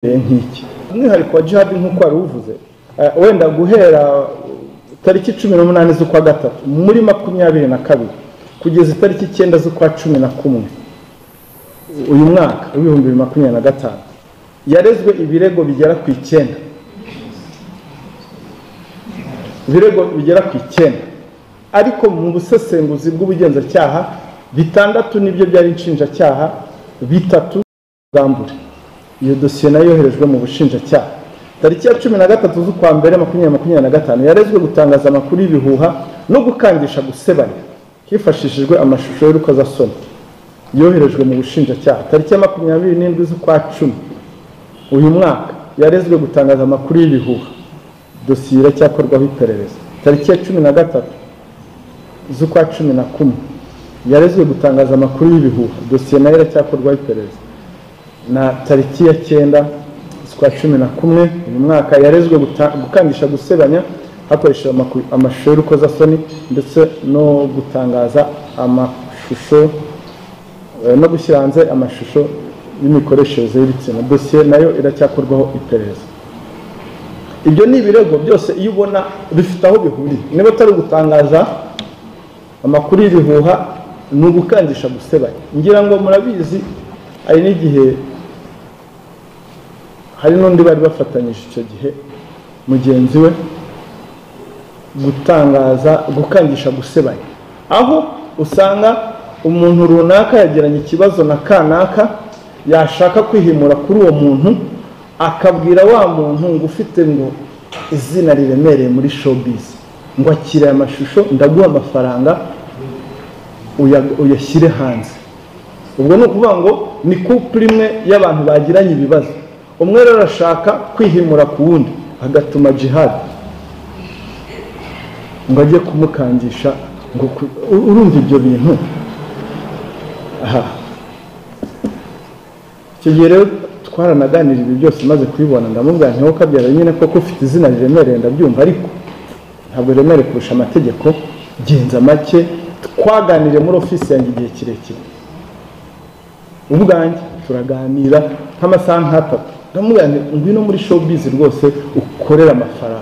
nk'iki umwihariko wa jihad nk'uko wari uvuze wenda guhera tariki 18 z'ukwa gatatu muri 22 kugeza tariki 9 z'ukwa 11 uyu mwaka w'ibihumbi 2025 yarezwe ibirego bigera ku 9 ibirego bigera ku 9 ariko mu busesenguzi bw'ubugenzacyaha bitandatu nibyo byari inshinjacyaha bitatu bwambure. Iyo dosiye nayo yoherejwe mu bushinjacyaha tariki ya 13 z'ukwa mbere 2025 yarezwe gutangaza amakuru y'ibihuha no gukangisha gusebanya hifashishijwe amashusho y'urukozasoni yoherejwe mu bushinjacyaha tariki ya 27 z'ukwa 10 uyu mwaka yarezwe gutangaza amakuru y'ibihuha dosiye iracyakorwaho iperereza tariki ya 13 z'ukwa 11 yarezwe gutangaza amakuru y'ibihuha dosiye nayo iracyakorwaho iperereza na tariki ya 9 z'ukwa 11 uyu mwaka yarezwe gukangisha gusebanya hakoresheje amashusho y'urukozasoni ndetse no gutangaza amashusho no gushyira hanze amashusho y'imikoreshereze y'ibitsina dosiye nayo iracyakorwaho iperereza. Ibyo ni ibirego byose iyo ubona bifite aho bihuriye niba atari gutangaza amakuru y'ibihuha ni ugukangisha gusebanya. Ngira ngo murabizi ari n'igihe hari n'undi bari bafatanyije icyo gihe mugenzi we gukangisha gusebanya, aho usanga umuntu runaka yagiranye ikibazo na kanaka yashaka kwihimura kuri uwo muntu akabwira wa muntu ngo ufite ngo izina riremereye muri showbiz ngo akire amashusho ndaguha amafaranga uyashyire hanze. Ubwo ni ukuvuga ngo ni couple imwe y'abantu bagiranye ibibazo, umwe rero arashaka kwihimura ku wundi agatuma jihad ngo ajye kumukangisha ngo urumva ibyo bintu. Icyo gihe rero twaranaganira ibi byose maze kubibona ndamubwira nti wowe kabyara nyine koko ufite izina riremereye ndabyumva ariko ntabwo riremereye kurusha amategeko genza make. Twaganiriye muri ofisi yanjye igihe kirekire ubwanjye turaganira nk'amasaha nk'atatu ndamubwira nti ngwino muri showbiz rwose ukorera amafaranga.